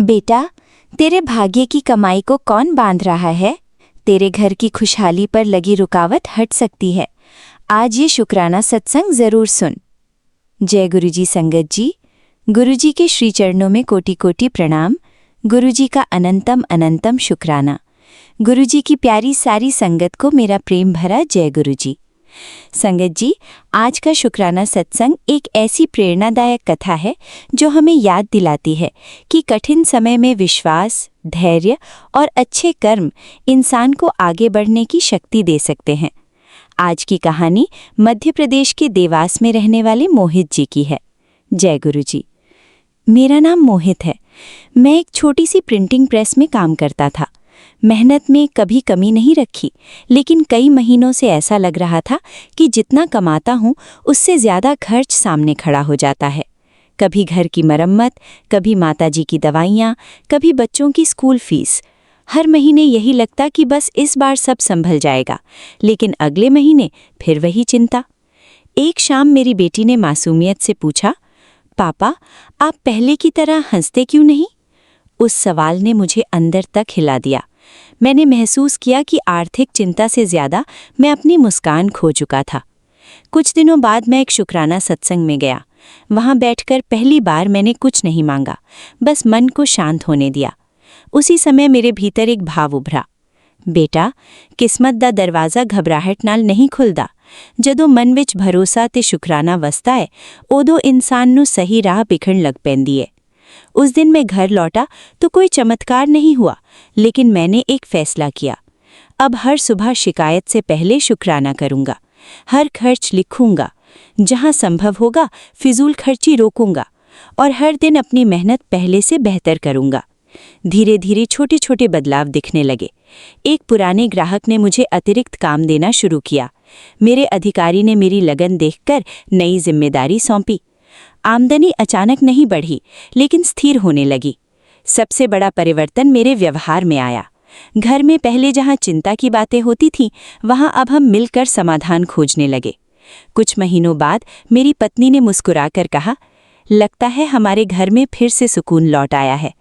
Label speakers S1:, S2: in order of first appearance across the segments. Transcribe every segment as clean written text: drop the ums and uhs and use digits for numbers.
S1: बेटा, तेरे भाग्य की कमाई को कौन बांध रहा है? तेरे घर की खुशहाली पर लगी रुकावट हट सकती है। आज ये शुक्राना सत्संग जरूर सुन। जय गुरुजी संगत जी। गुरुजी के श्री चरणों में कोटि कोटि प्रणाम। गुरुजी का अनंतम अनंतम शुक्राना। गुरुजी की प्यारी सारी संगत को मेरा प्रेम भरा जय गुरुजी। संगत जी, आज का शुक्राना सत्संग एक ऐसी प्रेरणादायक कथा है जो हमें याद दिलाती है कि कठिन समय में विश्वास, धैर्य और अच्छे कर्म इंसान को आगे बढ़ने की शक्ति दे सकते हैं। आज की कहानी मध्य प्रदेश के देवास में रहने वाले मोहित जी की है। जय गुरुजी। मेरा नाम मोहित है। मैं एक छोटी सी प्रिंटिंग प्रेस में काम करता था। मेहनत में कभी कमी नहीं रखी, लेकिन कई महीनों से ऐसा लग रहा था कि जितना कमाता हूँ उससे ज़्यादा खर्च सामने खड़ा हो जाता है। कभी घर की मरम्मत, कभी माताजी की दवाइयाँ, कभी बच्चों की स्कूल फीस। हर महीने यही लगता कि बस इस बार सब संभल जाएगा, लेकिन अगले महीने फिर वही चिंता। एक शाम मेरी बेटी ने मासूमियत से पूछा, पापा, आप पहले की तरह हंसते क्यों नहीं? उस सवाल ने मुझे अंदर तक हिला दिया। मैंने महसूस किया कि आर्थिक चिंता से ज़्यादा मैं अपनी मुस्कान खो चुका था। कुछ दिनों बाद मैं एक शुक्राना सत्संग में गया। वहाँ बैठकर पहली बार मैंने कुछ नहीं मांगा, बस मन को शांत होने दिया। उसी समय मेरे भीतर एक भाव उभरा, बेटा, किस्मत दा दरवाज़ा घबराहट नाल नहीं खुलदा। जदों मन विच भरोसा ते शुक्राना वसदा है, उदों इंसान नूं सही राह विखण लग पैंदी है। उस दिन मैं घर लौटा तो कोई चमत्कार नहीं हुआ, लेकिन मैंने एक फैसला किया। अब हर सुबह शिकायत से पहले शुक्राना करूंगा। हर खर्च लिखूंगा। जहां संभव होगा फिजूल खर्ची रोकूंगा और हर दिन अपनी मेहनत पहले से बेहतर करूंगा। धीरे धीरे छोटे छोटे बदलाव दिखने लगे। एक पुराने ग्राहक ने मुझे अतिरिक्त काम देना शुरू किया। मेरे अधिकारी ने मेरी लगन देखकर नई जिम्मेदारी सौंपी। आमदनी अचानक नहीं बढ़ी, लेकिन स्थिर होने लगी। सबसे बड़ा परिवर्तन मेरे व्यवहार में आया। घर में पहले जहां चिंता की बातें होती थीं, वहां अब हम मिलकर समाधान खोजने लगे। कुछ महीनों बाद मेरी पत्नी ने मुस्कुराकर कहा, लगता है हमारे घर में फिर से सुकून लौट आया है।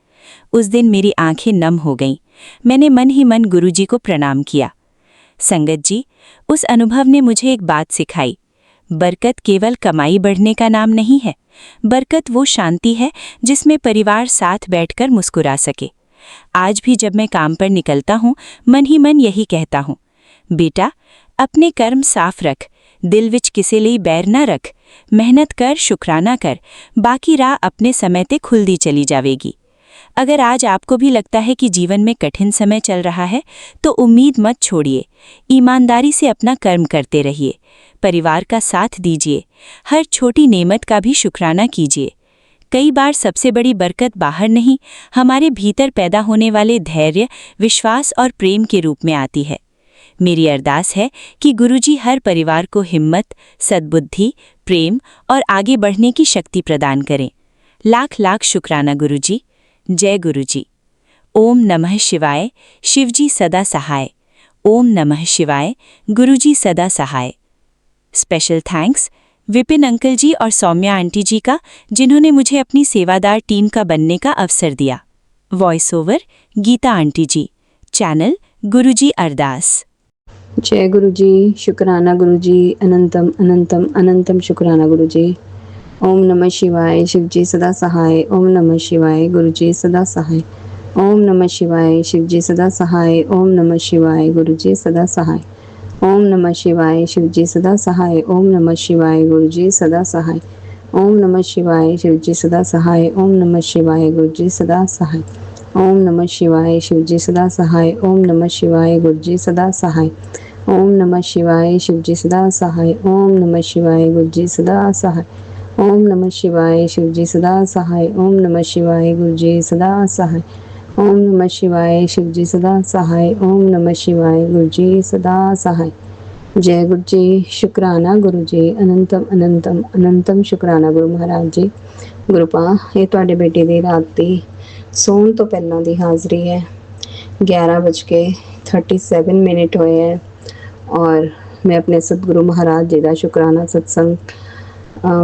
S1: उस दिन मेरी आंखें नम हो गईं। मैंने मन ही मन गुरुजी को प्रणाम किया। संगत जी, उस अनुभव ने मुझे एक बात सिखाई। बरकत केवल कमाई बढ़ने का नाम नहीं है। बरकत वो शांति है जिसमें परिवार साथ बैठकर मुस्कुरा सके। आज भी जब मैं काम पर निकलता हूँ, मन ही मन यही कहता हूँ, बेटा, अपने कर्म साफ रख, दिल विच किसे लिए बैर ना रख, मेहनत कर, शुक्राना कर, बाकी राह अपने समय ते खुलदी चली जावेगी। अगर आज आपको भी लगता है कि जीवन में कठिन समय चल रहा है, तो उम्मीद मत छोड़िए। ईमानदारी से अपना कर्म करते रहिए, परिवार का साथ दीजिए, हर छोटी नेमत का भी शुक्राना कीजिए। कई बार सबसे बड़ी बरकत बाहर नहीं, हमारे भीतर पैदा होने वाले धैर्य, विश्वास और प्रेम के रूप में आती है। मेरी अरदास है कि गुरुजी हर परिवार को हिम्मत, सद्बुद्धि, प्रेम और आगे बढ़ने की शक्ति प्रदान करें। लाख लाख शुक्राना गुरुजी। जय गुरुजी। ओम नमः शिवाय। शिवजी सदा सहाय। ओम नमः शिवाय। गुरुजी सदा सहाय। स्पेशल थैंक्स विपिन अंकल जी और सौम्या आंटी जी का, जिन्होंने मुझे अपनी सेवादार टीम का बनने का अवसर दिया। वॉइस ओवर गीता आंटी जी। चैनल गुरुजी अरदास।
S2: जय गुरुजी। शुक्राना गुरुजी। अनंतम अनंतम अनंतम शुक्राना गुरुजी। ओम नमः शिवाय। शिवजी सदा सहाय। ओम नमः शिवाय। गुरुजी सदा सहाय। ओम नमः शिवाय। शिवजी सदा सहाय। ओम नमः शिवाय। गुरुजी सदा सहाय। ओम नमः शिवाय। शिवजी सदा सहाय। ओम नमः शिवाय। गुरुजी सदा सहाय। ओम नमः शिवाय। शिवजी सदा सहाय। ओम नमः शिवाय। गुरुजी सदा सहाय। ओम नमः शिवाय। शिवजी सदा सहाय। ओम नमः शिवाय। गुरुजी सदा सहाय। ओम नमः शिवाय। शिवजी सदा सहाय। ओम नमः शिवाय। गुरुजी सदा सहाय। ओम नमः शिवाय। शिवजी सदा सहाय। ओम नमः शिवाय। गुरुजी सदा सहाय। ओम नमः शिवाय। शिवजी सदा सहाय। ओम नमः शिवाय। गुरुजी सदा सहाय। जय गुरु जी। शुक्राना गुरु जी। अनंतम अनंतम अनंतम शुक्राना गुरु महाराज जी। गुरुपा, ये ਤੁਹਾਡੇ ਬੇਟੇ ਦੀ ਰਾਤ ਦੀ ਸੌਣ ਤੋਂ ਪਹਿਲਾਂ ਦੀ ਹਾਜ਼ਰੀ है। 11:37 ਹੋਏ है और मैं अपने सतगुरु महाराज जी का शुक्राना सत्संग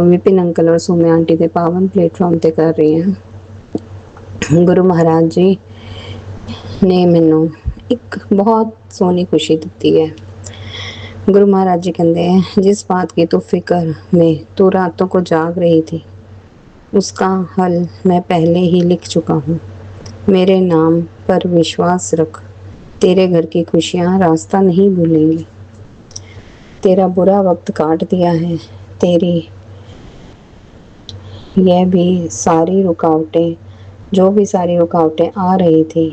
S2: विपिन अंकल और सौम्या आंटी के पावन प्लेटफॉर्म ते कर रही हैं। ਗੁਰੂ ਮਹਾਰਾਜ ਜੀ ਨੇ ਮੈਨੂੰ ਇੱਕ ਬਹੁਤ सोहनी खुशी दी है। गुरु महाराज जी कहते हैं, जिस बात की तू फिक्र में तू रातों को जाग रही थी, उसका हल मैं पहले ही लिख चुका हूँ। मेरे नाम पर विश्वास रख, तेरे घर की खुशियाँ रास्ता नहीं भूलेंगी। तेरा बुरा वक्त काट दिया है, तेरी यह भी सारी रुकावटें, जो भी सारी रुकावटें आ रही थी,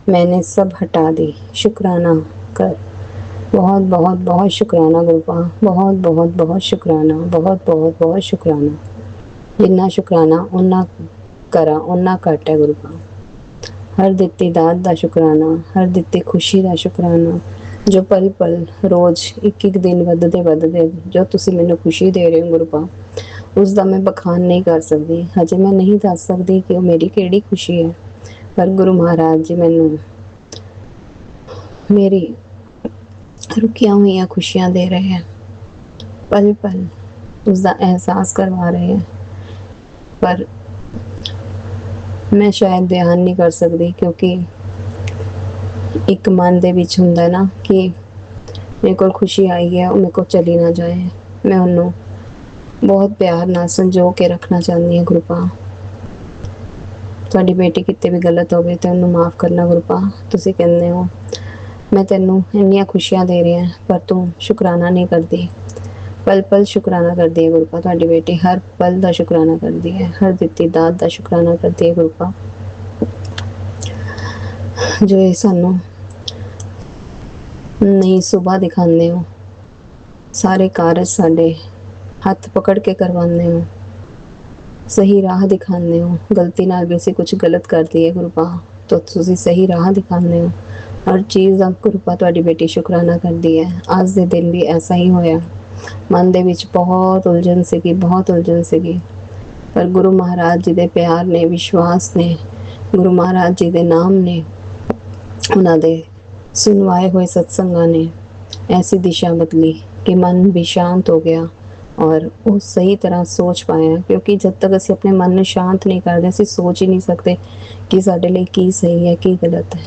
S2: मैंने सब हटा दी। शुक्राना कर। बहुत बहुत बहुत शुक्राना गुरुपा, बहुत बहुत बहुत शुक्राना, बहुत बहुत बहुत शुक्राना। जिन्ना शुक्राना उन्ना करा उन्ना घट है गुरुपा। हर दित्ती दात दा शुक्राना, हर दित्ती खुशी दा शुक्राना, जो पल पल रोज़ एक एक दिन वधदे वधदे जो तुसी मैनू खुशी दे रहे हो गुरुपा, उसका मैं बखान नहीं कर सकती। हजे मैं नहीं दस सकती कि मेरी केड़ी खुशी है, पर गुरु महाराज जी मैनू मेरी रुकिया हुई खुशियाँ दे रहे हैं, पल पल उसका एहसास करवा रहे हैं। पर मैं शायद बयान नहीं कर सकती, क्योंकि एक मन दे विच हुंदा ना कि मेरे को खुशी आई है, मेरे को चली ना जाए। मैं उन्होंने बहुत प्यार नाल संजो के रखना चाहती हूँ गुरुपा। तुहाडी बेटी किते भी गलत होवे तो उन्होंने माफ़ करना गुरुपा। तुसी कहंदे हो मैं तेनू इन्नियां खुशियां दे रही हैं, पर तू शुकराना नहीं करती। पल पल शुकराना करती है गुरुपा। तुहाडी बेटी हर पल का शुकराना करती है, हर दित्ती दात का शुकराना करती है गुरुपा। जो ये सानू नई सुबह दिखाते हो, सारे कारज साडे हथ पकड़ के करवाते हो, सही राह दिखाते हो। गलती नाल भी असीं कुछ गलत करती है गुरुपा, तो तुसीं सही राह दिखाते हो। हर चीज़ का गुरुपा तुहाडी बेटी शुकराना करती है। अज दे दिन भी ऐसा ही होया। मन दे विच बहुत उलझन सीगी, बहुत उलझन सीगी, पर गुरु महाराज जी दे प्यार ने, विश्वास ने, गुरु महाराज जी दे नाम ने, उन्हां दे सुनवाए हुए सत्संगां ने ऐसी दिशा बदली कि मन भी शांत हो गया और वो सही तरह सोच पाया। क्योंकि जब तक असीं अपने मन नूं शांत नहीं करते, असीं सोच ही नहीं सकते कि साडे लई की सही है, की गलत है।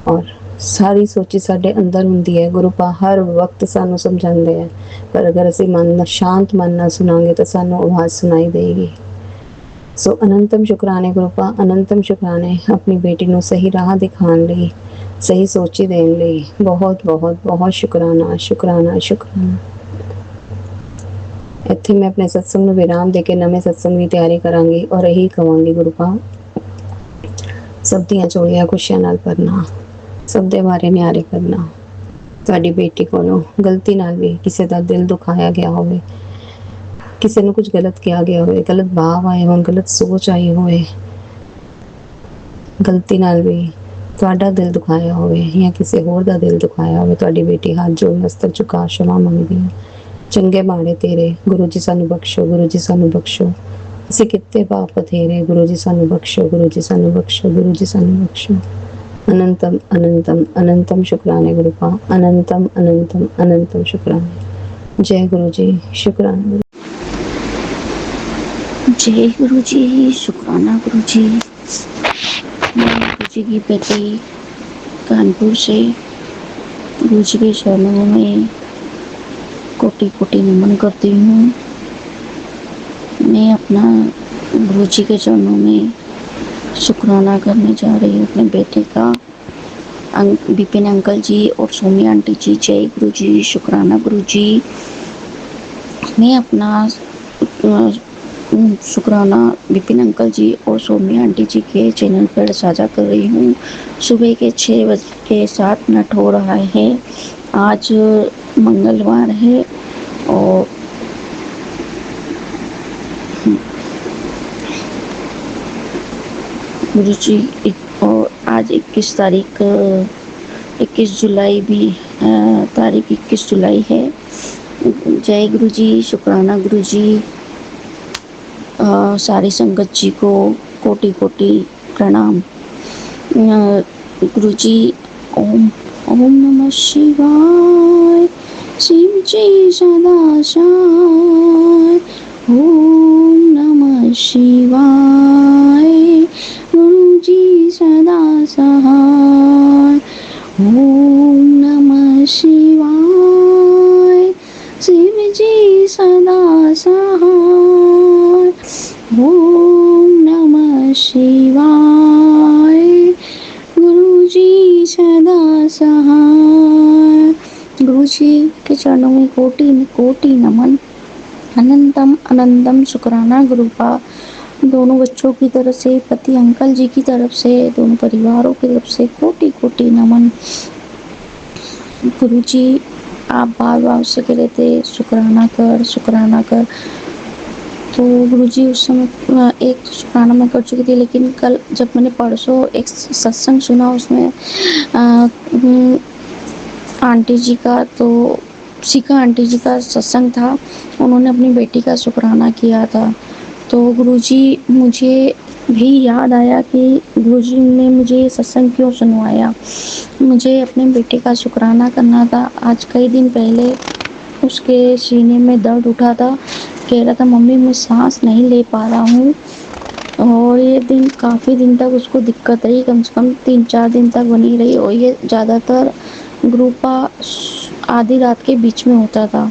S2: और सारी सोची साडे अंदर हुंदी है। गुरुपा हर वक्त सानू समझाते हैं, पर अगर असीं मन शांत मन नाल सुनांगे तो सानू आवाज़ सुनाई देगी। सो अनंतम शुकराने गुरुपा, अनंतम शुकराने अपनी बेटी नूं सही राह दिखाने लई, सही सोची देने लई। बहुत बहुत बहुत शुकराना, शुकराना, शुकराना। इत्थे मैं अपने सत्संग नूं विराम दे के नवें सत्संग की तैयारी करांगी और यही कहांगी गुरुपा, सब दियां झोलियां खुशियां नाल भरना, सब दे बारे न्यारे करना। तुहाडी बेटी कोलों गलती नाल भी किसी का दिल दुखाया गया होवे, किसी नूं कुछ गलत किया गया होवे, गलत भाव आए होण, गलत सोच आई होवे, गलती नाल भी तुहाडा दिल दुखाया होवे या किसी होर दा दिल दुखाया होवे, तुहाडी बेटी हाथ जोड़ मस्तक झुका क्षमा मंगदी है। चंगे माड़े तेरे गुरु जी सानू बख्शो, गुरु जी सानू बख्शो। असीं किते पाप बथेरे, गुरु जी सानू बख्शो, गुरु जी सानू बख्शो, गुरु जी सानू बख्शो। अनंतम अनंतम अनंतम शुक्राने गुरुपा, अनंतम अनंतम अनंतम शुक्राने। जय गुरु जी, शुक्राना।
S3: जय गुरु जी, शुक्राना गुरु जी। मैं गुरु जी की बेटी कानपुर से गुरु जी के चरणों में कोटि कोटि नमन करती हूँ। मैं अपना गुरु जी के चरणों में शुक्राना करने जा रही हूँ अपने बेटे का, विपिन अंकल जी और सोमी आंटी जी। जय गुरु जी, शुक्राना गुरु जी। मैं अपना शुक्राना विपिन अंकल जी और सोमी आंटी जी के चैनल पर साझा कर रही हूँ। सुबह के 6:07 हो रहा है। आज मंगलवार है और गुरु जी और आज 21 जुलाई भी तारीख 21 जुलाई है। जय गुरु जी, शुक्राना गुरु जी। सारी संगत जी को कोटि कोटि प्रणाम। गुरु जी ओम ओम नमः शिवाय, शिव जी सदा साय। ओम नमः शिवाय, सदा सहाय। ओम नमः शिवाय। शिव जी सदा सहाय। ओम नमः शिवाय। गुरु जी सदा सहाय। गुरु जी के चरणों में कोटि कोटि नमन। अनंतम अनंतम शुक्राना गुरुपा। दोनों बच्चों की तरफ से, पति अंकल जी की तरफ से, दोनों परिवारों की तरफ से कोटि कोटि नमन। गुरु जी आप बार बार उससे कह रहे थे शुक्राना कर, शुक्राना कर। तो गुरु जी उस समय एक शुक्राना मैं कर चुकी थी, लेकिन कल जब मैंने परसों एक सत्संग सुना उसमें आंटी जी का, तो शिखा आंटी जी का सत्संग था, उन्होंने अपनी बेटी का शुक्राना किया था। तो गुरुजी मुझे भी याद आया कि गुरुजी ने मुझे ये सत्संग क्यों सुनवाया। मुझे अपने बेटे का शुक्राना करना था। आज कई दिन पहले उसके सीने में दर्द उठा था, कह रहा था मम्मी मैं सांस नहीं ले पा रहा हूँ। और ये दिन काफ़ी दिन तक उसको दिक्कत रही, कम से कम 3-4 दिन तक बनी रही। और ये ज़्यादातर ग्रुपा आधी रात के बीच में होता था,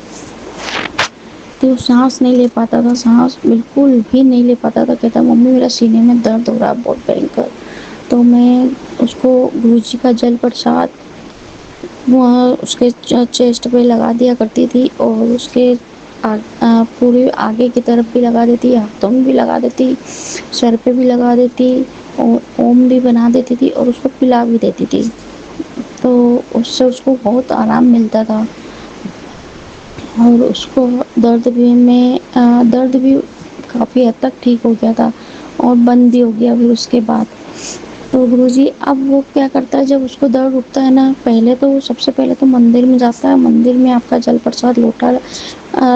S3: तो सांस नहीं ले पाता था, सांस बिल्कुल भी नहीं ले पाता था। कहता मम्मी मेरा सीने में दर्द हो रहा है बहुत भयंकर। तो मैं उसको गुरुजी का जल प्रसाद वहाँ उसके चेस्ट पे लगा दिया करती थी, और उसके पूरे आगे की तरफ भी लगा देती, हाथों में भी लगा देती, सर पे भी लगा देती, और ओम भी बना देती थी, और उसको पिला भी देती थी। तो उससे उसको बहुत आराम मिलता था, और उसको दर्द भी काफ़ी हद तक ठीक हो गया था, और बंद भी हो गया फिर उसके बाद। तो गुरुजी अब वो क्या करता है, जब उसको दर्द उठता है ना, पहले तो सबसे पहले तो मंदिर में जाता है। मंदिर में आपका जल प्रसाद लोटा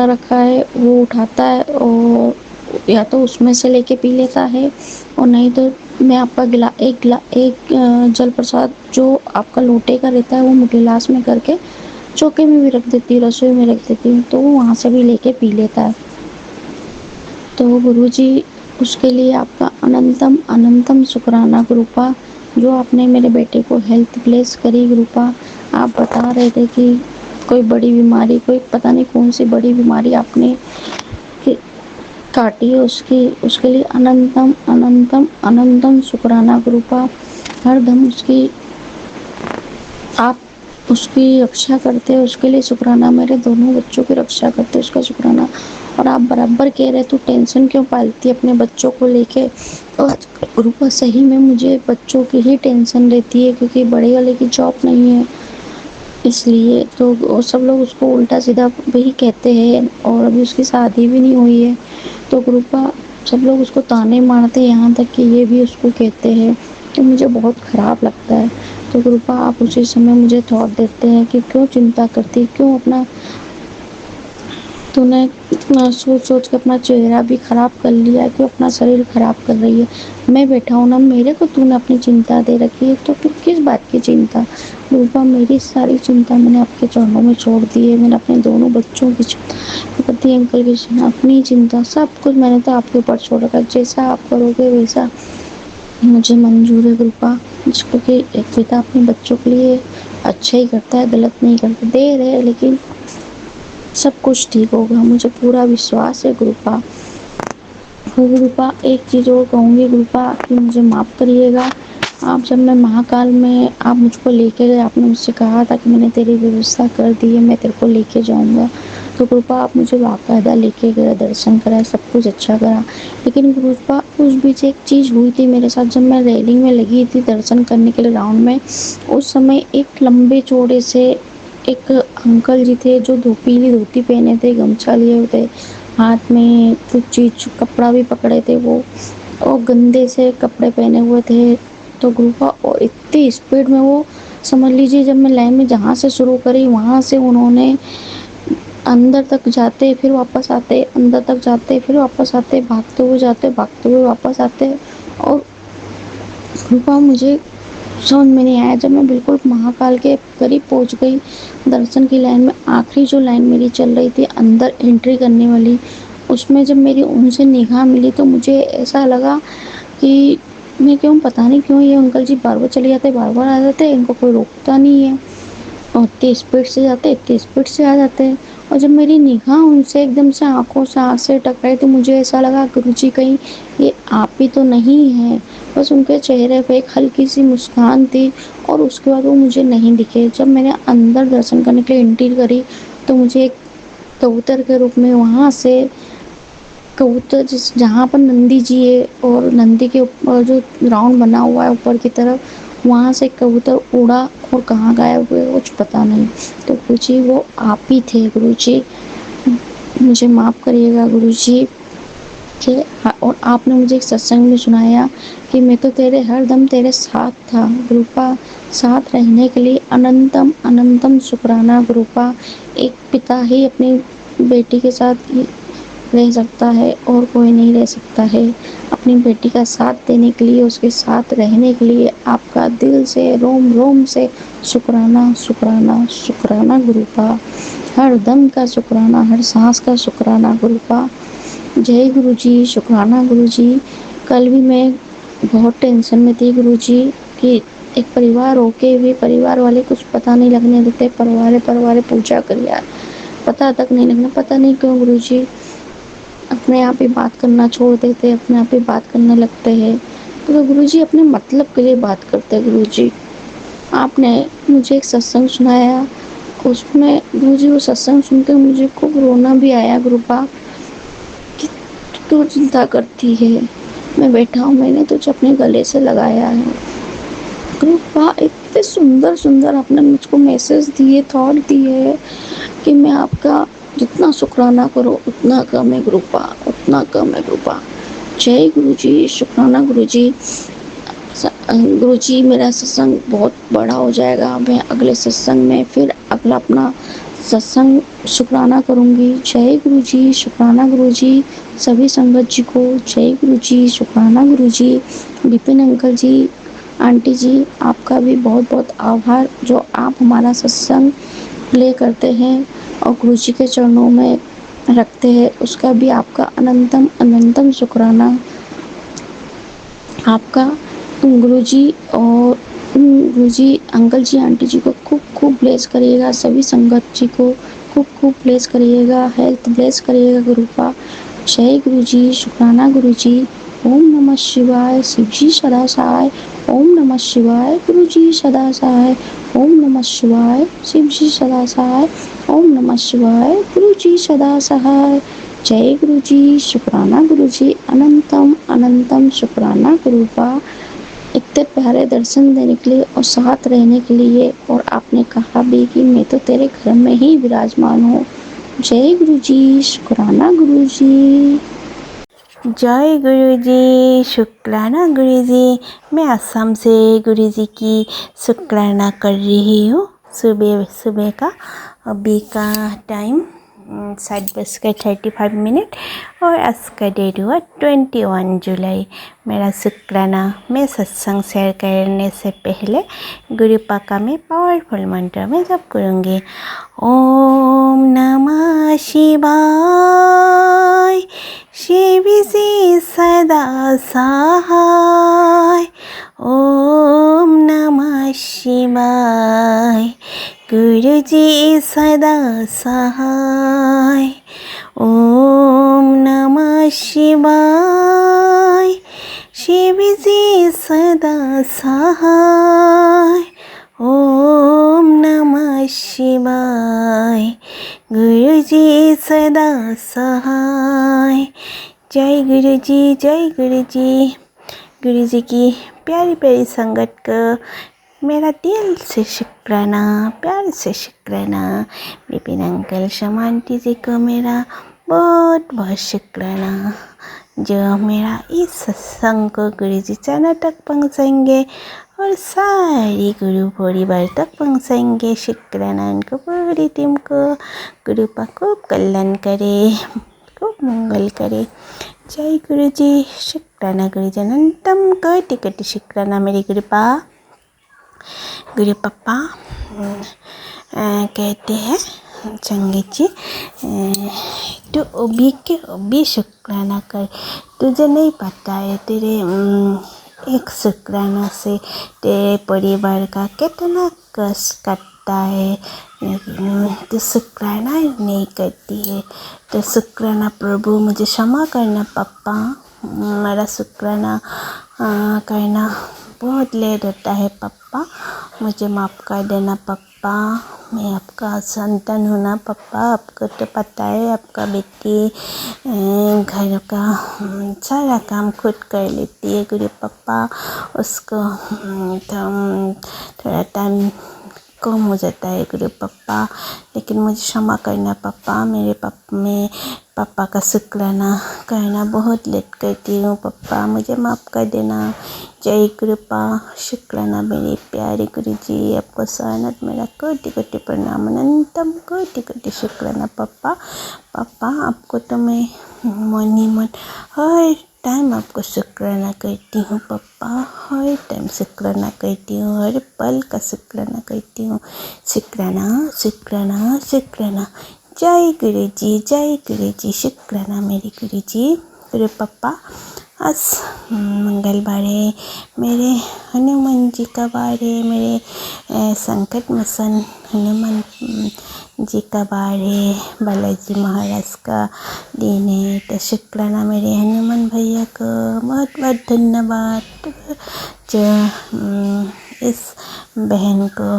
S3: रखा है, वो उठाता है, और या तो उसमें से लेके पी लेता है, और नहीं तो मैं आपका एक जल प्रसाद जो आपका लोटे का रहता है वो मैं गिलास में करके चौके में भी रख देती हूँ, रसोई में रख देती हूँ, तो वो वहाँ से भी लेके पी लेता है। तो गुरुजी उसके लिए आपका अनंतम अनंतम शुक्राना गुरुपा, जो आपने मेरे बेटे को हेल्थ ब्लेस करी गुरुपा। आप बता रहे थे कि कोई बड़ी बीमारी, कोई पता नहीं कौन सी बड़ी बीमारी आपने काटी है उसके लिए अनंतम अनंतम अनंतम शुक्राना गुरुपा। हरदम आप उसकी रक्षा करते हैं, उसके लिए शुक्राना। मेरे दोनों बच्चों की रक्षा करते हैं, उसका शुक्राना। और आप बराबर कह रहे तू टेंशन क्यों पालती है अपने बच्चों को लेके। और रूपा सही में मुझे बच्चों की ही टेंशन रहती है, क्योंकि बड़े वाले की जॉब नहीं है, इसलिए तो सब लोग उसको उल्टा सीधा वही कहते हैं, और अभी उसकी शादी भी नहीं हुई है। तो रूपा सब लोग उसको ताने मारते हैं, यहाँ तक कि ये भी उसको कहते हैं, तो मुझे बहुत ख़राब लगता है। तो रूपा आप उसी समय मुझे थॉट देते हैं कि क्यों चिंता करती, क्यों अपना तूने सोच सोच के अपना चेहरा भी ख़राब कर लिया है, क्यों अपना शरीर ख़राब कर रही है। मैं बैठा हूँ ना, मेरे को तूने अपनी चिंता दे रखी है, तो फिर किस बात की चिंता। रूपा मेरी सारी चिंता मैंने आपके चरणों में छोड़ दी है। मैंने अपने दोनों बच्चों की चिंता, पति अंकल की चिंता, अपनी चिंता, सब कुछ मैंने तो आपके ऊपर छोड़ रखा है। जैसा आप करोगे वैसा मुझे मंजूर है रूपा, क्योंकि एक पिता अपने बच्चों के लिए अच्छा ही करता है, गलत नहीं करता। देर है लेकिन सब कुछ ठीक होगा, मुझे पूरा विश्वास है गुरुपा। गुरुपा एक चीज़ और कहूँगी गुरुपा, कि मुझे माफ़ करिएगा। आप जब मैं महाकाल में आप मुझको लेके गए, आपने मुझसे कहा था कि मैंने तेरी व्यवस्था कर दी है, मैं तेरे को लेके जाऊँगा। तो गुरुपा आप मुझे बाकायदा लेके गए, दर्शन कराए, सब कुछ अच्छा करा। लेकिन गुरुपा उस बीच एक चीज़ हुई थी मेरे साथ, जब मैं रेलिंग में लगी थी दर्शन करने के लिए राउंड में, उस समय एक लंबे चौड़े से एक अंकल जी थे, जो पीली धोती पहने थे, गमछा लिए हुए थे, हाथ में कुछ चीज़ कपड़ा भी पकड़े थे वो, और गंदे से कपड़े पहने हुए थे। तो गुरुपा और इतनी स्पीड में वो, समझ लीजिए जब मैं लाइन में जहाँ से शुरू करी वहाँ से उन्होंने अंदर तक जाते फिर वापस आते, अंदर तक जाते फिर वापस आते, भागते हुए जाते, भागते हुए वापस आते। और गुरुपा मुझे समझ में नहीं आया, जब मैं बिल्कुल महाकाल के करीब पहुंच गई दर्शन की लाइन में, आखिरी जो लाइन मेरी चल रही थी अंदर एंट्री करने वाली, उसमें जब मेरी उनसे निगाह मिली तो मुझे ऐसा लगा कि मैं क्यों, पता नहीं क्यों ये अंकल जी बार बार चले जाते, बार बार आ जाते, इनको कोई रोकता नहीं है। और इतनी स्पीड से जाते, इतनी स्पीड से आ जाते हैं। और जब मेरी निगाह उनसे एकदम से आंखों से आँख से टकराई तो मुझे ऐसा लगा गुरुजी कहीं ये आप ही तो नहीं है। बस उनके चेहरे पे एक हल्की सी मुस्कान थी और उसके बाद वो मुझे नहीं दिखे। जब मैंने अंदर दर्शन करने के लिए एंट्री करी तो मुझे एक कबूतर के रूप में वहाँ से, कबूतर जिस जहाँ पर नंदी जी है और नंदी के ऊपर जो राउंड बना हुआ है ऊपर की तरफ, वहाँ से कबूतर उड़ा और कहाँ गायब हुए कुछ पता नहीं। तो गुरुजी वो आप ही थे गुरुजी, मुझे माफ़ करिएगा गुरुजी। कि और आपने मुझे एक सत्संग में सुनाया कि मैं तो तेरे हर दम तेरे साथ था गुरुपा, साथ रहने के लिए अनंतम अनंतम शुक्राना गुरुपा। एक पिता ही अपनी बेटी के साथ रह सकता है और कोई नहीं रह सकता है। अपनी बेटी का साथ देने के लिए, उसके साथ रहने के लिए आपका दिल से रोम रोम से शुक्राना शुक्राना शुक्राना गुरुपा। हर दम का शुक्राना, हर सांस का शुक्राना गुरुपा। जय गुरुजी, शुक्राना गुरुजी। कल भी मैं बहुत टेंशन में थी गुरुजी कि एक परिवार होके भी परिवार वाले कुछ पता नहीं लगने देते, परवारे पूजा कर यार, पता तक नहीं लगना, पता नहीं क्यों गुरुजी अपने आप ही बात करना छोड़ देते, अपने आप ही बात करने लगते हैं। तो गुरुजी अपने मतलब के लिए बात करते हैं गुरुजी। आपने मुझे एक सत्संग सुनाया, उसमें गुरुजी वो सत्संग सुन के मुझे खूब रोना भी आया गुरुपा कि तू चिंता करती है, मैं बैठा हूँ, मैंने तुझे अपने गले से लगाया है गुरुपा। इतने सुंदर सुंदर आपने मुझको मैसेज दिए, थॉट दिए कि मैं आपका जितना शुक्राना करो उतना कम है गुरुपा, उतना कम है गुरुपा। जय गुरुजी, शुक्राना गुरुजी। गुरुजी मेरा सत्संग बहुत बड़ा हो जाएगा, मैं अगले सत्संग में फिर अगला अपना सत्संग शुक्राना करूँगी। जय गुरुजी, शुक्राना गुरुजी। सभी संगत जी को जय गुरुजी, शुक्राना गुरुजी। विपिन अंकल जी, आंटी जी, आपका भी बहुत बहुत आभार जो आप हमारा सत्संग प्ले करते हैं और गुरुजी के चरणों में रखते हैं, उसका भी आपका अनंतम अनंतम शुक्राना। आपका गुरुजी और गुरुजी अंकल जी आंटी जी को खूब खूब ब्लेस करिएगा, सभी संगत जी को खूब खूब ब्लेस करिएगा, हेल्थ ब्लेस करिएगा गुरुपा। जय गुरुजी, शुक्राना गुरुजी। ओम नमः शिवाय, शिवजी सदा सहाय। ओम नमः शिवाय, गुरुजी सदा सहाय। ओम नमः शिवाय, शिवजी सदा सहाय। ओम नमः शिवाय, गुरुजी सदा सहाय। जय गुरुजी, शुक्राना गुरुजी। अनंतम अनंतम शुक्राना गुरुपा, इतने प्यारे दर्शन देने के लिए और साथ रहने के लिए। और आपने कहा भी कि मैं तो तेरे घर में ही विराजमान हूँ। जय गुरुजी, शुक्राना गुरुजी।
S4: जय गुरुजी, शुक्राना गुरुजी। मैं असम से गुरुजी की शुक्राना कर रही हूँ। सुबह सुबह का अभी का टाइम 7:35 और आज का डेट हुआ 21 जुलाई। मेरा शुक्राना मैं सत्संग शेयर करने से पहले गुरुपा का मैं पावरफुल मंत्र में जप करूँगी। ओम नमः शिवाय, शिव जी सदा सहाय। ओम नमः शिवाय, गुरु जी सदा सहाय। ओम नमः शिवाय, शिव जी सदा सहाय। ओम नमः शिवाय, गुरु जी सदा सहाय। जय गुरु जी, जय गुरु जी। गुरु जी की प्यारी प्यारी संगत को मेरा दिल से शुक्राना, प्यार से शुक्राना। विपिन अंकल शमांटी जी को मेरा बहुत बहुत शुक्राना जो मेरा इस सत्संग को गुरु जी चैनल तक पहुँचाएंगे और सारी गुरु परिवार तक पहुँचाएंगे। शुक्राना उनको पूरी टीम को। गुरुपा खूब कल्याण करे, खूब मंगल करे। जय गुरु जी, शुक्राना गुरु जी। अनंतम कोटि कोटि शुक्राना मेरी गुरुपा। गुरु पापा कहते हैं संगीत जी, तो अभी के अभी शुक्राना कर, तुझे नहीं पता है तेरे एक शुक्राना से तेरे परिवार का कितना कष्ट कटता है, लेकिन तो शुक्राना ही नहीं करती है। तो शुक्राना प्रभु मुझे क्षमा करना पप्पा, मेरा शुक्राना करना बहुत लेट होता है पप्पा, मुझे माफ़ कर देना पप्पा। मैं आपका संतान हूँ ना पप्पा, आपको तो पता है आपका बेटी घर का सारा काम खुद कर लेती है गुरु पप्पा। उसको थोड़ा टाइम कम हो जाता है गुरु पप्पा, लेकिन मुझे क्षमा करना पप्पा। मैं पापा का शुक्राना करना बहुत लेट करती हूँ पप्पा, मुझे माफ़ कर देना। जय कृपा शुक्राना मेरे प्यारे गुरु जी, आपको सानत मेरा कोटि कोटि प्रणाम, अनंतम कोटि कोटि शुक्राना पप्पा। पापा आपको तो मैं मन ही मन हर टाइम आपको शुक्राना करती हूँ पप्पा, हर टाइम शुक्राना करती हूँ, हर पल का शुक्राना करती हूँ। शुक्राना शुक्राना शुक्राना। जय गुरु जी शुक्राना मेरे गुरु जी। गुरु पप्पा आज मंगलवार है, मेरे हनुमान जी का वार है, मेरे संकट मोचन हनुमान जी का वार है, बालाजी महाराज का दिन है। तो शुक्राना मेरे हनुमान भैया को बहुत बहुत धन्यवाद, जो इस बहन को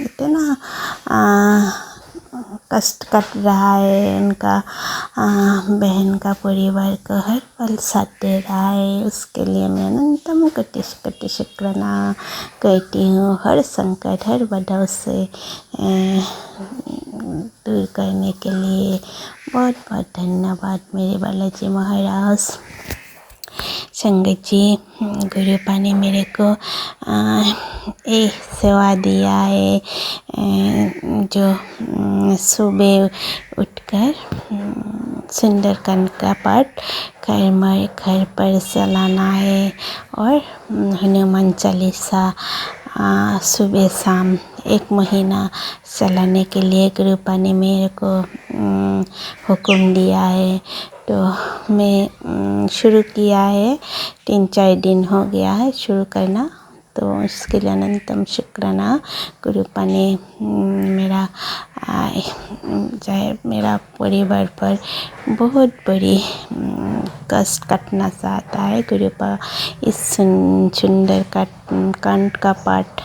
S4: इतना कष्ट कट रहा है, उनका बहन का परिवार को हर पल साथ दे रहा है, उसके लिए मैं अनंतम कोटि कोटि शुक्राना करती हूँ। हर संकट हर बाधा से दूर करने के लिए बहुत बहुत धन्यवाद मेरे बालाजी महाराज। संगत जी, गुरुपा ने मेरे को एक सेवा दिया है, जो सुबह उठकर सुंदरकांड का पाठ घर पर चलाना है, और हनुमान चालीसा सुबह शाम 1 महीना चलाने के लिए गुरुपा ने मेरे को हुक्म दिया है। तो मैं शुरू किया है, 3-4 दिन हो गया है शुरू करना, तो इसके लिए अनंतम शुक्राना। गुरुपा ने मेरा परिवार पर बहुत बड़ी कष्ट काटना चाहता है। गुरुपा इस सुंदर कांड का पाठ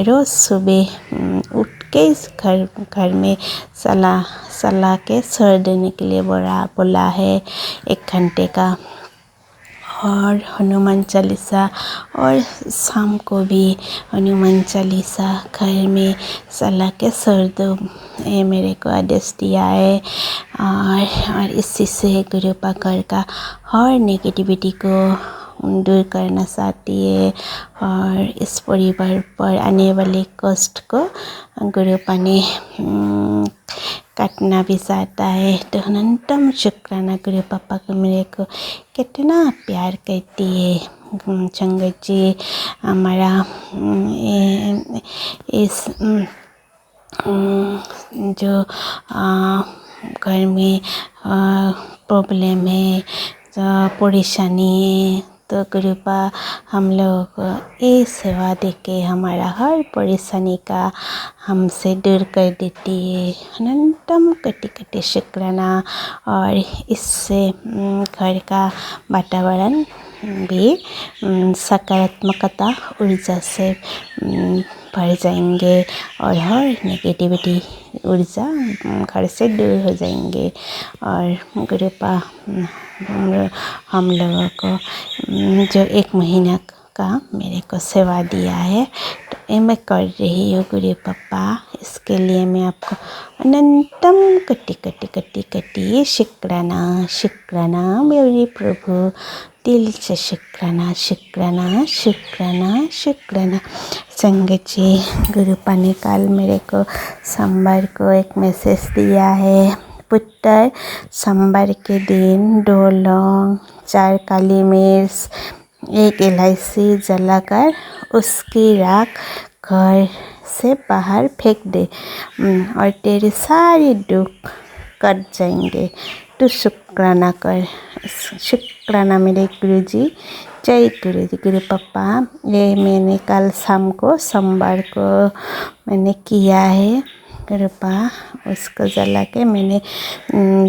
S4: रोज़ सुबह उठ के इस घर में सला के सर देने के लिए बोला है 1 घंटे का, और हनुमान चालीसा, और शाम को भी हनुमान चालीसा घर में सला के सर दो, ये मेरे को आदेश दिया है। और इसी से गुरुपा घर का हर नेगेटिविटी को दूर करना चाहती है, और इस परिवार पर आने वाले कष्ट को गुरुपा ने काटना भी चाहता है। तो अनंतम शुक्राना गुरु पापा को, मेरे को कितना प्यार करती है। संगत जी, हमारा इस जो घर में प्रॉब्लम है, परेशानी है, तो गुरुपा हम लोगों को ये सेवा देके हमारा हर परेशानी का हमसे दूर कर देती है। अनंतम कोटि कोटि शुक्राना। और इससे घर का वातावरण भी सकारात्मकता ऊर्जा से भर जाएंगे, और हर नेगेटिविटी ऊर्जा घर से दूर हो जाएंगे। और गुरुपा हम लोगों को जो 1 महीना का मेरे को सेवा दिया है, तो ये मैं कर रही हूँ गुरु पापा। इसके लिए मैं आपको अनंतम कोटि कोटि कोटि कोटि शुक्राना शुक्राना मेरे प्रभु, दिल से शुक्राना शुक्राना शुक्राना शुक्राना। संगत जी, गुरुपा ने कल मेरे को सोमवार को एक मैसेज दिया है, पुत्र सोमवार के दिन 2 लौंग, 4 काली मिर्च, 1 इलायची जलाकर उसकी राख घर से बाहर फेंक दे, और तेरे सारे दुख कट जाएंगे। तू शुक्राना कर। शुक्राना मेरे गुरु जी। जय गुरु जी। गुरु पापा, ये मैंने कल शाम को सोमवार को मैंने किया है कृपा, उसको जला के मैंने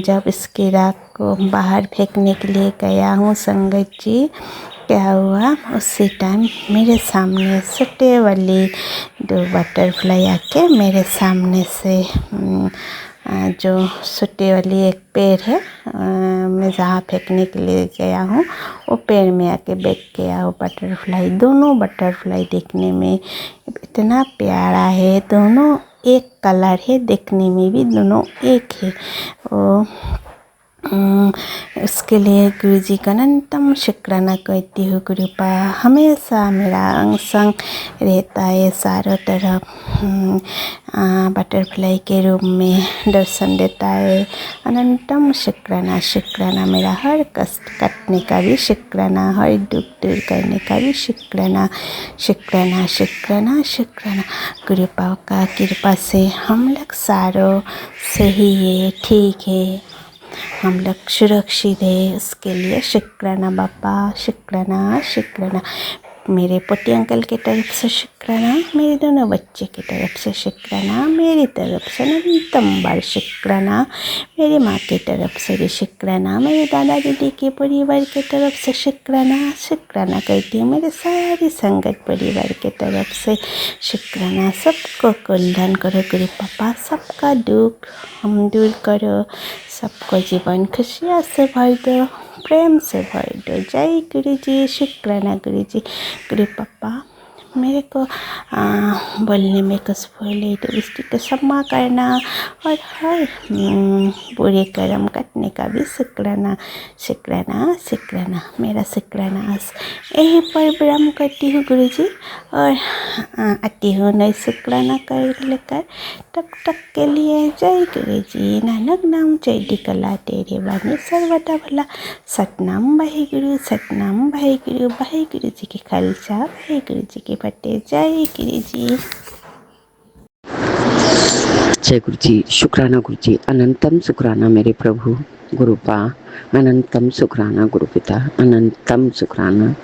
S4: जब इसकी राख को बाहर फेंकने के लिए गया हूँ संगत जी, क्या हुआ उसी टाइम मेरे सामने छोटे वाली 2 बटरफ्लाई आके मेरे सामने से जो छोटे वाली एक पेड़ है, मैं जहाँ फेंकने के लिए गया हूँ वो पेड़ में आके बैठ गया वो बटरफ्लाई। दोनों बटरफ्लाई देखने में इतना प्यारा है, दोनों एक कलर है, देखने में भी दोनों एक है। वो उसके लिए गुरु जी का अनंतम शुक्राना करती हूँ। कृपा हमेशा मेरा अंग संग रहता है, चारों तरफ बटरफ्लाई के रूप में दर्शन देता है। अनंतम शुक्राना शुक्राना, मेरा हर कष्ट काटने का भी शुक्राना, हर दुख दूर करने का भी शुक्राना शुक्राना शुक्राना शुक्राना। कृपा का कृपा से हम लोग सारों सही है, ठीक है, हम लोग सुरक्षित है, उसके लिए शुक्राना बापा, शुक्राना शुक्राना। मेरे पोती अंकल की तरफ से शुक्राना, मेरे दोनों बच्चे की तरफ से शुक्राना, मेरी तरफ से अनंतम बार शुक्राना, मेरी माँ की तरफ से भी शुक्राना, मेरे दादा दीदी के परिवार की तरफ से शुक्राना शुक्राना करती हूँ, मेरे सारी संगत परिवार की तरफ से शुक्राना। सबको कल्याण करो गुरु पापा, सबका दुख हम दूर करो, सबको जीवन खुशियाँ से भर दो, प्रेम से भर दो। जय गुरु जी, शुक्राना गुरु जी। गुरु पापा, मेरे को बोलने में कुछ भूले तो उसकी को क्षमा करना, और हर बुरे कर्म कटने का भी शुक्राना शुक्राना शुक्राना। मेरा शुक्राना यही पर विराम करती हूँ गुरु जी, और आती हूँ नई शुक्राना कर लेकर। तब तक के लिए जय गुरु जी। नानक नाम चढ़ी कला तेरे बानी सर्वदा भला। सतनाम भाई गुरु, सतनाम भाई गुरु, भाई गुरु जी की खालसा, भाई गुरु जी की फतेह। जय गुरु जी।
S5: जय गुरु जी। शुक्राना गुरु जी, अनंतम शुक्राना मेरे प्रभु गुरुपा, अनंतम शुक्राना गुरु पिता, अनंतम शुक्राना,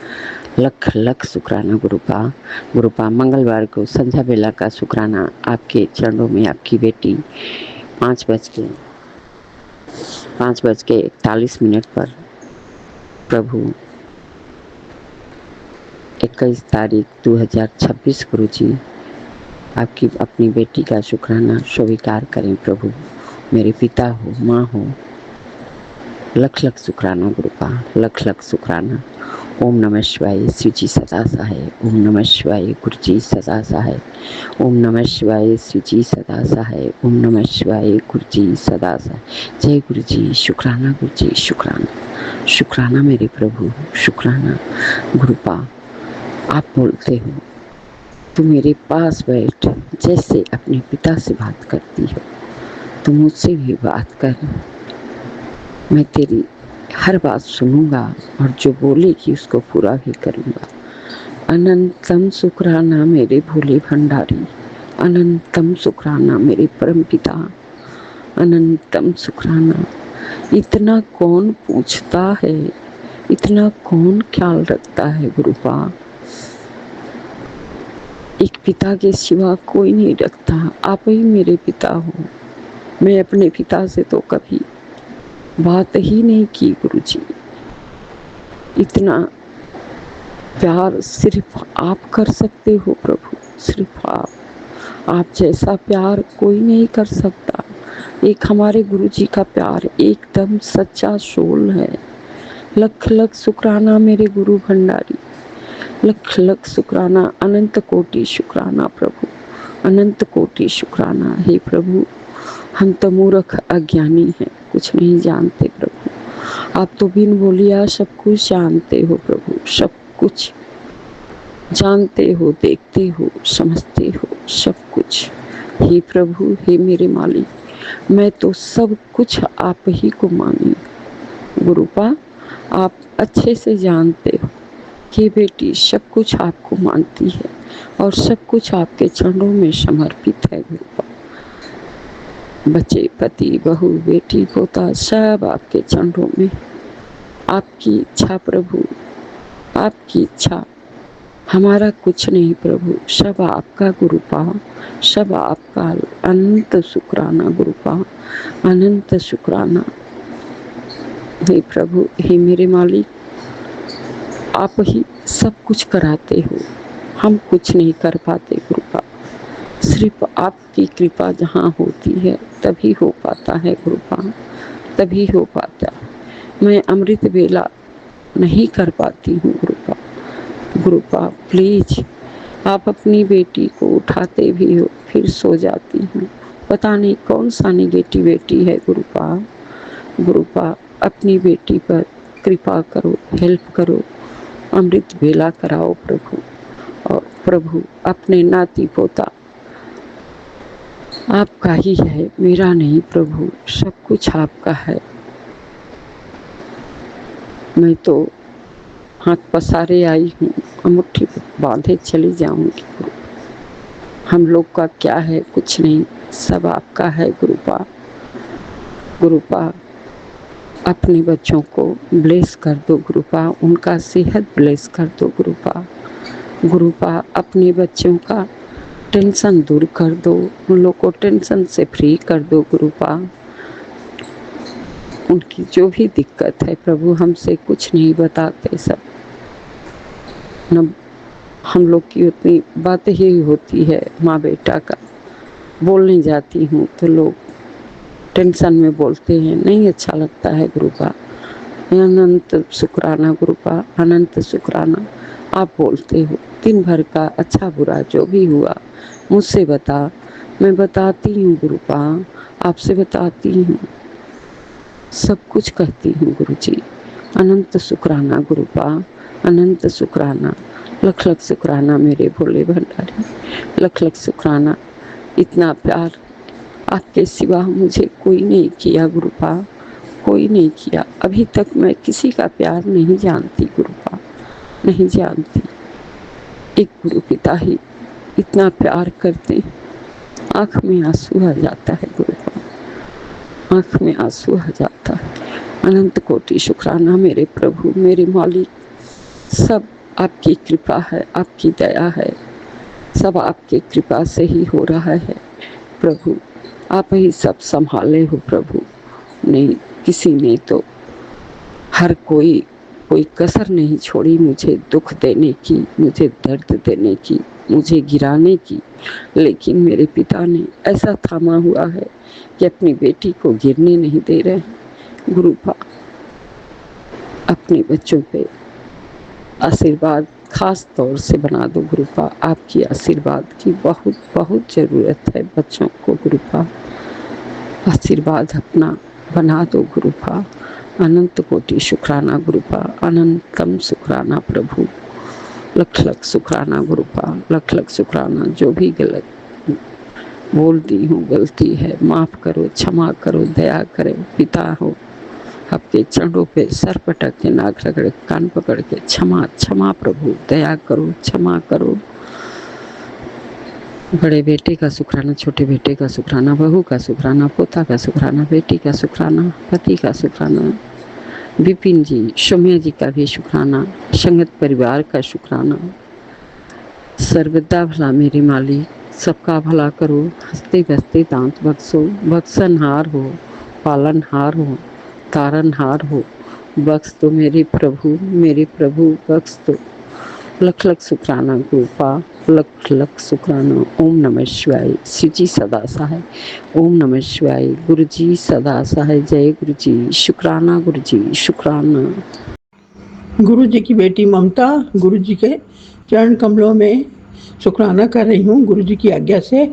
S5: लख लख शुक्राना गुरुपा। मंगलवार को संध्या बेला का शुक्राना आपके चरणों में। आपकी बेटी 5:41 पर प्रभु 21 तारीख 2026 गुरु जी, आपकी अपनी बेटी का शुक्राना स्वीकार करें प्रभु। मेरे पिता हो, माँ हो, लख लख शुक्राना गुरुपा, लख लख शुक्राना। ओम नमः शिवाय, शिव जी सदा सहाय। ओम नमः शिवाय, गुरु जी सदा सहाय। ओम नमः शिवाय, शिव जी सदा सहाय। ओम नमः शिवाय, गुरु जी सदा सहाय। जय गुरु जी। शुक्राना गुरु जी, शुक्राना शुक्राना मेरे प्रभु, शुक्राना गुरुपा। आप बोलते हो तू मेरे पास बैठ, जैसे अपने पिता से बात करती हो तो मुझसे भी बात कर, मैं तेरी हर बात सुनूंगा और जो बोलेगी उसको पूरा भी करूंगा। अनंतम शुक्राना मेरे भोले भंडारी, अनंतम शुक्राना मेरे परम पिता, अनंतम शुक्राना। इतना कौन पूछता है, इतना कौन ख्याल रखता है गुरुपा। एक पिता के सिवा कोई नहीं रखता, आप ही मेरे पिता हो। मैं अपने पिता से तो कभी बात ही नहीं की गुरुजी। इतना प्यार सिर्फ आप कर सकते हो प्रभु, सिर्फ आप जैसा प्यार कोई नहीं कर सकता। एक हमारे गुरुजी का प्यार एकदम सच्चा सोल है। लख लख शुक्राना मेरे गुरु भंडारी, लख लख शुक्राना, अनंत कोटि शुक्राना प्रभु, अनंत कोटि शुक्राना। हे प्रभु, हम तो मूर्ख अज्ञानी हैं, कुछ नहीं जानते प्रभु। आप तो बिन बोलिया सब कुछ जानते हो प्रभु, सब कुछ जानते हो, देखते हो, समझते हो, सब कुछ। हे प्रभु, हे मेरे मालिक, मैं तो सब कुछ आप ही को मानी गुरुपा। आप अच्छे से जानते हो कि बेटी सब कुछ आपको मानती है और सब कुछ आपके चरणों में समर्पित है गुरुपा। बच्चे, पति, बहू, बेटी, पोता सब आपके चरणों में। आपकी इच्छा प्रभु, आपकी इच्छा, हमारा कुछ नहीं प्रभु, सब आपका गुरुपा, सब आपका। अनंत शुक्राना गुरुपा, अनंत शुक्राना। हे प्रभु, हे मेरे मालिक, आप ही सब कुछ कराते हो, हम कुछ नहीं कर पाते गुरुपा। सिर्फ आपकी कृपा जहाँ होती है तभी हो पाता है गुरुपा, तभी हो पाता। मैं अमृत वेला नहीं कर पाती हूँ गुरुपा। गुरुपा प्लीज, आप अपनी बेटी को उठाते भी हो फिर सो जाती हूँ। पता नहीं कौन सा नेगेटिविटी है गुरुपा। गुरुपा अपनी बेटी पर कृपा करो, हेल्प करो, अमृत वेला कराओ प्रभु। और प्रभु अपने नाती पोता आपका ही है, मेरा नहीं प्रभु, सब कुछ आपका है। मैं तो हाथ पसारे आई हूँ, मुट्ठी बांधे चली जाऊंगी। हम लोग का क्या है, कुछ नहीं, सब आपका है गुरुपा। गुरुपा अपने बच्चों को ब्लेस कर दो गुरुपा, उनका सेहत ब्लेस कर दो गुरुपा। गुरुपा अपने बच्चों का टेंशन दूर कर दो, उन लोग को टेंशन से फ्री कर दो गुरुपा। उनकी जो भी दिक्कत है प्रभु, हमसे कुछ नहीं बताते, सब न हम लोग की उतनी बात ही होती है माँ बेटा का। बोलने जाती हूँ तो लोग टेंशन में बोलते हैं, नहीं अच्छा लगता है गुरुपा। अनंत शुक्राना गुरुपा, अनंत शुक्राना। आप बोलते हो दिन भर का अच्छा बुरा जो भी हुआ मुझसे बता, मैं बताती हूँ गुरुपा, आपसे बताती हूँ, सब कुछ कहती हूँ गुरुजी। अनंत शुक्राना गुरुपा, अनंत शुक्राना, लख लख शुक्राना मेरे भोले भंडारी, लख लख शुक्राना। इतना प्यार आपके सिवा मुझे कोई नहीं किया गुरुपा, कोई नहीं किया। अभी तक मैं किसी का प्यार नहीं जानती गुरुपा, नहीं जानती। एक गुरु पिता ही इतना प्यार करते हैं, आँख में आंसू आ जाता है गुरुपा, आँख में आंसू आ जाता है। अनंत कोटि शुक्राना मेरे प्रभु, मेरे मालिक, सब आपकी कृपा है, आपकी दया है, सब आपकी कृपा से ही हो रहा है प्रभु। आप ही सब संभाले हो प्रभु, नहीं किसी ने तो, हर कोई कोई कसर नहीं छोड़ी मुझे दुख देने की, मुझे दर्द देने की, मुझे गिराने की। लेकिन मेरे पिता ने ऐसा थामा हुआ है कि अपनी बेटी को गिरने नहीं दे रहे। गुरुपा अपने बच्चों पे आशीर्वाद खास तौर से बना दो गुरुपा, आपकी आशीर्वाद की बहुत बहुत ज़रूरत है बच्चों को गुरुपा। आशीर्वाद अपना बना दो गुरुपा। अनंत कोटि शुक्राना गुरुपा, अनंतम शुक्राना प्रभु, लख लख शुक्राना गुरुपा, लख लख शुक्राना। जो भी गलत बोल दी हूँ, गलती है, माफ़ करो, क्षमा करो, दया करो। पिता हो, आपके चरणों पे सर पटक के, नाक रगड़, कान पकड़ के क्षमा क्षमा प्रभु, दया करो, क्षमा करो। बड़े बेटे का शुक्राना, छोटे बेटे का शुक्राना, बहू का शुक्राना, पोता का शुक्राना, बेटी का शुक्राना, पति का शुक्राना, विपिन जी, सौम्या जी का भी शुक्राना, संगत परिवार का शुक्राना। सर्वदा भला मेरे मालिक, सबका भला करो, हंसते बसते दांत बख्शो, बख्शनहार हो, पालनहार हो, तारनहार हो, बख्श दो मेरे प्रभु बख्श दो। लख लख शुक्राना गुरुपा, लख लख शुक्राना। ओम नमः शिवाय। शिव जी सदा सहाय। ओम नमः शिवाय। गुरु जी सदा सहाय। जय गुरु जी। शुक्राना गुरु जी, शुक्राना।
S6: गुरु जी की बेटी ममता गुरु जी के चरण कमलों में शुक्राना कर रही हूँ गुरु जी की आज्ञा से।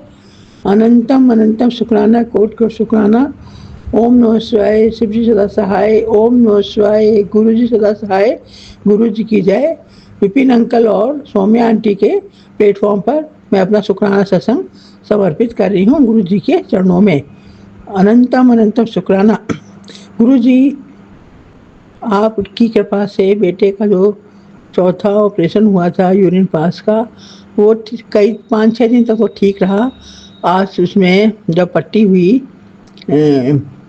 S6: अनंतम अनंतम शुक्राना, कोट को शुक्राना। ओम नमः शिवाय। शिव जी सदा सहाय। ओम नमः शिवाय। गुरु जी सदा सहाय। गुरु जी की जय। विपिन अंकल और सौम्या आंटी के प्लेटफॉर्म पर मैं अपना शुक्राना सत्संग समर्पित कर रही हूँ गुरु जी के चरणों में। अनंतम अनंतम शुक्राना। गुरु जी आपकी कृपा से बेटे का जो चौथा ऑपरेशन हुआ था यूरिन पास का, वो कई 5-6 दिन तक वो ठीक रहा। आज उसमें जब पट्टी हुई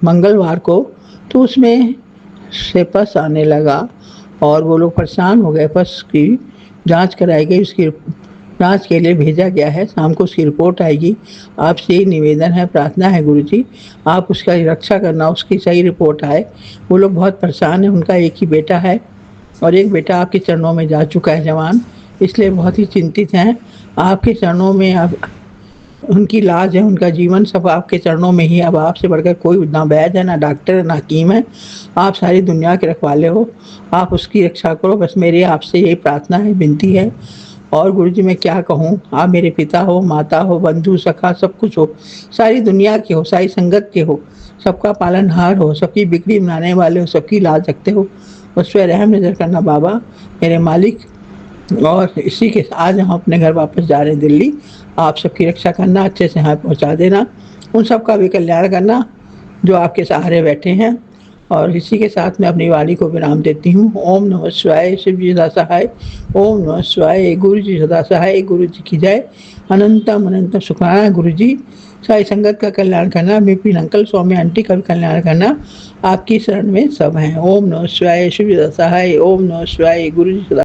S6: मंगलवार को, तो उसमें सेपस आने लगा और वो लोग परेशान हो गए। बस उसकी जांच कराई गई, उसकी जांच के लिए भेजा गया है, शाम को उसकी रिपोर्ट आएगी। आपसे यही निवेदन है, प्रार्थना है गुरुजी, आप उसका रक्षा करना, उसकी सही रिपोर्ट आए। वो लोग बहुत परेशान हैं, उनका एक ही बेटा है और एक बेटा आपके चरणों में जा चुका है जवान, इसलिए बहुत ही चिंतित हैं। आपके चरणों में अब उनकी लाज है, उनका जीवन सब आपके चरणों में ही। अब आपसे बढ़कर कोई ना वैद्य है, ना डॉक्टर है, ना हकीम है। आप सारी दुनिया के रखवाले हो, आप उसकी रक्षा करो, बस मेरी आपसे यही प्रार्थना है, विनती है। और गुरुजी मैं क्या कहूँ, आप मेरे पिता हो, माता हो, बंधु सखा सब कुछ हो, सारी दुनिया के हो, सारी संगत के हो, सबका पालनहार हो, सबकी बिगड़ी बनाने वाले हो, सबकी लाज रखते हो। उस पर रहम नजर करना बाबा मेरे मालिक। और इसी के आज हम अपने घर वापस जा रहे हैं दिल्ली। आप सबकी रक्षा करना, अच्छे से यहाँ पहुँचा देना, उन सबका भी कल्याण करना जो आपके सहारे बैठे हैं। और इसी के साथ मैं अपनी वाणी को विराम देती हूँ। ओम नमः शिवाय, शिव जी सदा सहाय। ओम नमः शिवाय, गुरु जी सदा सहाय। गुरु जी की जय। अनंतम अनंतम शुक्राना गुरु जी। सारी संगत का कल्याण करना, विपिन अंकल, स्वामी आंटी का भी कल्याण करना, आपकी शरण में सब हैं। ओम नमः शिवाय, शिव जी सदा सहाय। ओम नमः शिवाय, गुरु जी सदा